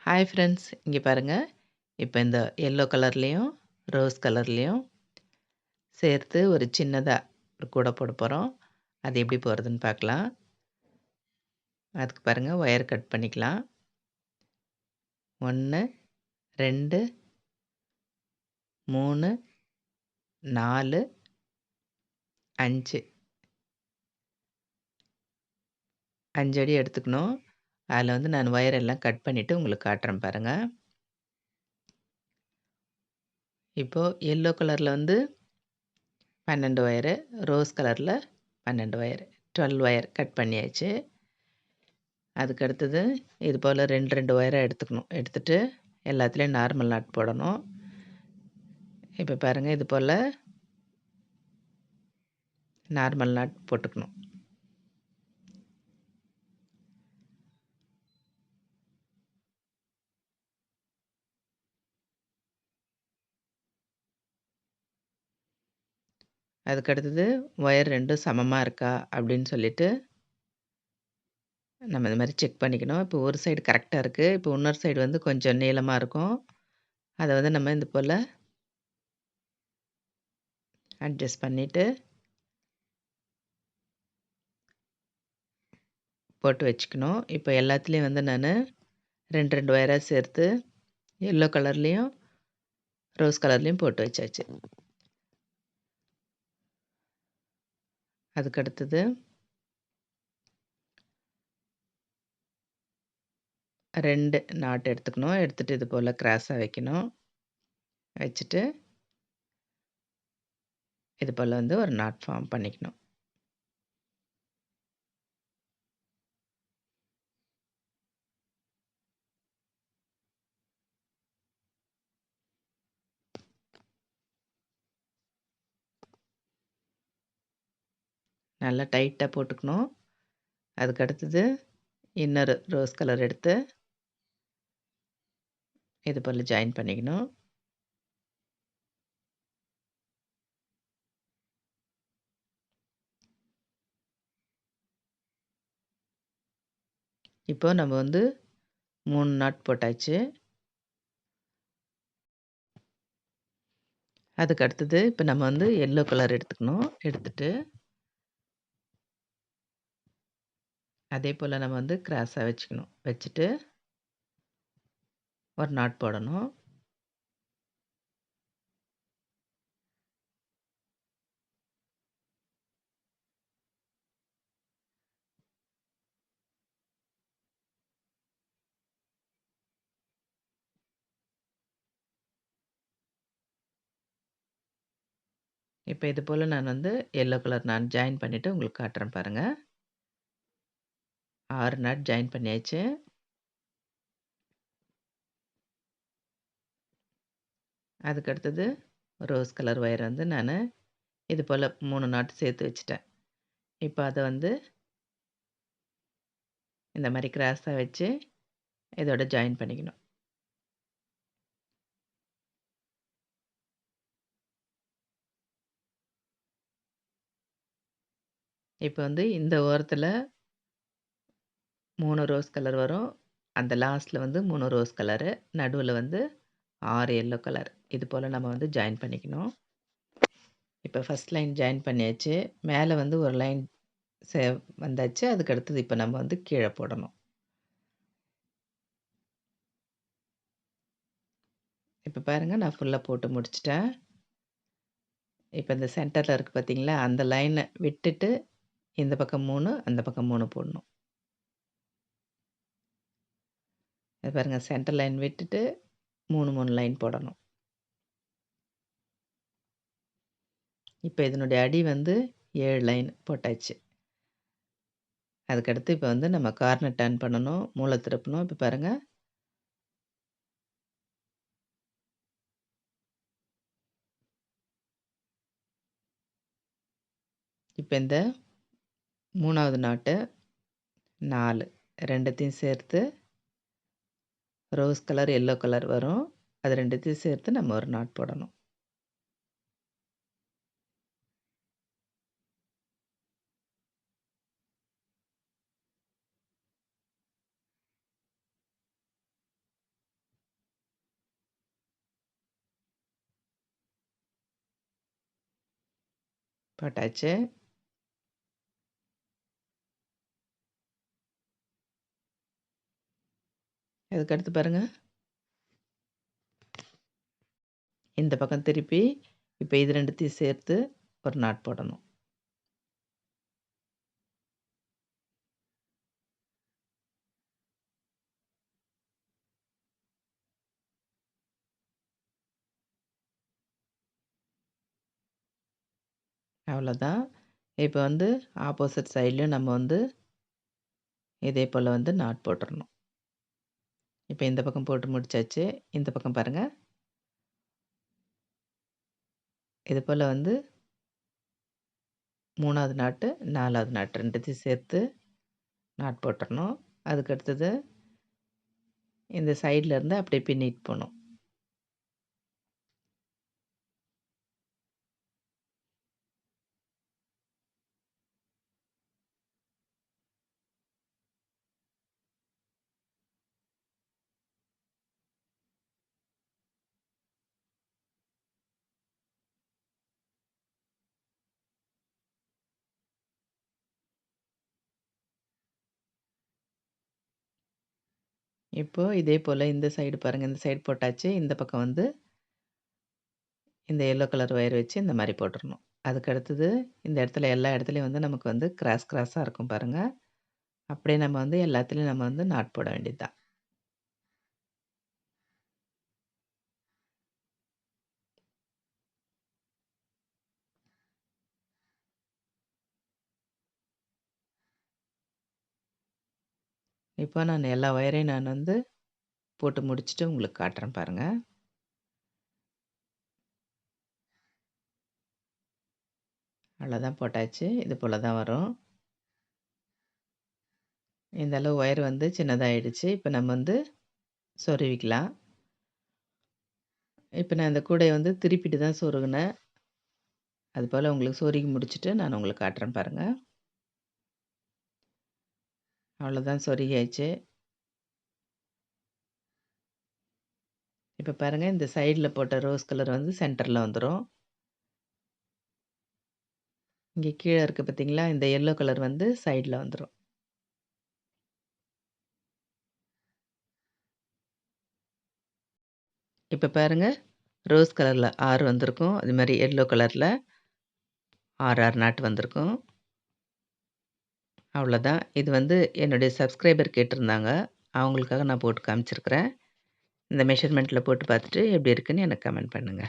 Hi friends, இங்கே பாருங்க. இப்போ இந்த எல்லோ கலர்லேயும் ரோஸ் கலர்லேயும் சேர்த்து ஒரு சின்னதாக ஒரு கூடை போட போகிறோம். அது எப்படி போகிறதுன்னு பார்க்கலாம். அதுக்கு பாருங்கள், ஒயர் கட் பண்ணிக்கலாம். 1 2 3 4 5 5 அடி எடுத்துக்கணும். அதில் வந்து நான் ஒயர் எல்லாம் கட் பண்ணிவிட்டு உங்களுக்கு காட்டுறேன் பாருங்கள். இப்போது எல்லோ கலரில் வந்து 12 ஒயரு, ரோஸ் கலரில் 12 ஒயரு, 12 ஒயர் கட் பண்ணியாச்சு. அதுக்கு அடுத்தது இது போல் 2 ஒயராக எடுத்துக்கணும். எடுத்துகிட்டு எல்லாத்துலேயும் நார்மல் நாட் போடணும். இப்போ பாருங்கள், இது போல் நார்மல் நாட் போட்டுக்கணும். அதுக்கு அடுத்தது ஒயர் 2 சமமாக இருக்கா அப்படின்னு சொல்லிட்டு நம்ம இந்த மாதிரி செக் பண்ணிக்கணும். இப்போ ஒரு சைடு கரெக்டாக இருக்குது. இப்போ இன்னொரு சைடு வந்து கொஞ்சம் நீளமாக இருக்கும். அதை வந்து நம்ம இது போல் அட்ஜஸ்ட் பண்ணிவிட்டு போட்டு வச்சுக்கணும். இப்போ எல்லாத்துலேயும் வந்து நான் 2 ஒயராக சேர்த்து எல்லோ கலர்லேயும் ரோஸ் கலர்லேயும் போட்டு வச்சாச்சு. அதுக்கு அடுத்தது 2 நாட் எடுத்துக்கணும். எடுத்துகிட்டு இது போல் கிராஸாக வைக்கணும். வச்சுட்டு இது போல் வந்து ஒரு நாட் ஃபார்ம் பண்ணிக்கணும். நல்லா டைட்டாக போட்டுக்கணும். அதுக்கு அடுத்தது இன்னொரு ரோஸ் கலர் எடுத்து இது போல் ஜாயின் பண்ணிக்கணும். இப்போ நம்ம வந்து 3 நாட் போட்டாச்சு. அதுக்கு அடுத்தது இப்போ நம்ம வந்து எல்லோ கலர் எடுத்துக்கணும். எடுத்துட்டு அதே போல் நம்ம வந்து கிராஸாக வச்சுக்கணும். வச்சுட்டு ஒரு நாட் போடணும். இப்போ இது போல் நான் வந்து எல்லோ கலர் நான் ஜாயின் பண்ணிவிட்டு உங்களுக்கு காட்டுறேன் பாருங்கள். 6 நாட் ஜாயின் பண்ணியாச்சு. அதுக்கு அடுத்தது ரோஸ் கலர் ஒயர் வந்து நான் இது போல் 3 நாட் சேர்த்து வச்சுட்டேன். இப்போ அதை வந்து இந்த மாதிரி கிராஸாக வச்சு இதோட ஜாயின் பண்ணிக்கணும். இப்போ வந்து இந்த ஓரத்தில் 3 ரோஸ் கலர் வரும். அந்த லாஸ்ட்டில் வந்து 3 ரோஸ் கலரு. நடுவில் வந்து 6 எல்லோ கலர். இது போல் நம்ம வந்து ஜாயின் பண்ணிக்கணும். இப்போ ஃபஸ்ட் லைன் ஜாயின் பண்ணியாச்சு. மேலே வந்து ஒரு லைன் வந்தாச்சு. அதுக்கு அடுத்தது இப்போ நம்ம வந்து கீழே போடணும். இப்போ பாருங்கள், நான் ஃபுல்லாக போட்டு முடிச்சிட்டேன். இப்போ இந்த சென்டரில் இருக்குது பார்த்தீங்களா, அந்த லைனை விட்டுட்டு இந்த பக்கம் 3, அந்த பக்கம் 3 போடணும். இது பாருங்கள், சென்டர் லைன் விட்டுட்டு 3 லைன் போடணும். இப்போ இதனுடைய அடி வந்து 7 லைன் போட்டாச்சு. அதுக்கடுத்து இப்போ வந்து நம்ம கார்னர் டர்ன் பண்ணணும். மூலை திருப்பணும். இப்போ பாருங்கள். இப்போ இந்த 3வது நாட்டு 4 2த்தையும் சேர்த்து ரோஸ் கலர், எல்லோ கலர் வரும். அது 2த்தையும் சேர்த்து நம்ம ஒரு நாட் போடணும். போட்டாச்சு. அதுக்கடுத்து பாருங்க. இந்த பக்கம் திருப்பி, இப்ப இது 2த்தையும் சேர்த்து ஒரு நாட் போடணும். அவ்வளோதான். இப்ப வந்து ஆப்போசிட் சைட்லயும் நம்ம வந்து இதே போல வந்து நாட் போட்டுறணும். இப்ப இந்த பக்கம் போட்டு முடிச்சாச்சு. இந்த பக்கம் பாருங்க. இது போல வந்து 3வது நாட்டு, 4வது நாட்டு 2த்தையும் சேர்த்து நாட் போட்டுறணும். அதுக்கு அடுத்தது இந்த சைடுல இருந்து அப்படியே பின்னிட்டு போணும். இப்போ இதே போல இந்த சைடு பாருங்க. இந்த சைடு போட்டாச்சு. இந்த பக்கம் வந்து இந்த எல்லோ கலர் ஒயர் வச்சு இந்த மாரி போட்டுறணும். அதுக்கு அடுத்தது இந்த இடத்துல எல்லா இடத்துலயும் வந்து நமக்கு வந்து கிராஸ் கிராஸா இருக்கும் பாருங்க. அப்படியே நம்ம வந்து எல்லாத்துலயும் நம்ம வந்து நாட் போட வேண்டியது தான். இப்போ நான் எல்லா ஒயரையும் நான் வந்து போட்டு முடிச்சுட்டு உங்களுக்கு காட்டுறேன் பாருங்க. அவ்வளோதான் போட்டாச்சு. இது போல தான் வரும். இந்த அளவு ஒயர் வந்து சின்னதாயிடுச்சு. இப்ப நம்ம வந்து சொருவிக்கலாம். இப்ப நான் இந்த கூடைய வந்து திருப்பிட்டு தான் சொருகுனேன். அதுபோல உங்களுக்கு சொருகி முடிச்சுட்டு நான் உங்களுக்கு காட்டுறேன் பாருங்க. அவ்வளோதான் சொருகியாச்சு. இப்ப பாருங்க இந்த சைடுல போட்ட ரோஸ் கலர் வந்து சென்டர்ல வந்துரும். இங்க கீழ இருக்கு பார்த்தீங்களா? இந்த எல்லோ கலர் வந்து சைடுல வந்துரும். இப்ப பாருங்க ரோஸ் கலர்ல 6 வந்திருக்கும். அது மாரி எல்லோ கலர்ல 6, 6 நாட்டு வந்திருக்கும். அவ்வளோதான். இது வந்து என்னுடைய சப்ஸ்கிரைபர் கேட்டிருந்தாங்க. அவங்களுக்காக நான் போட்டு காமிச்சிருக்கிறேன். இந்த மெஷர்மென்ட்ல போட்டு பார்த்துட்டு எப்படி இருக்குன்னு எனக்கு கமெண்ட் பண்ணுங்க.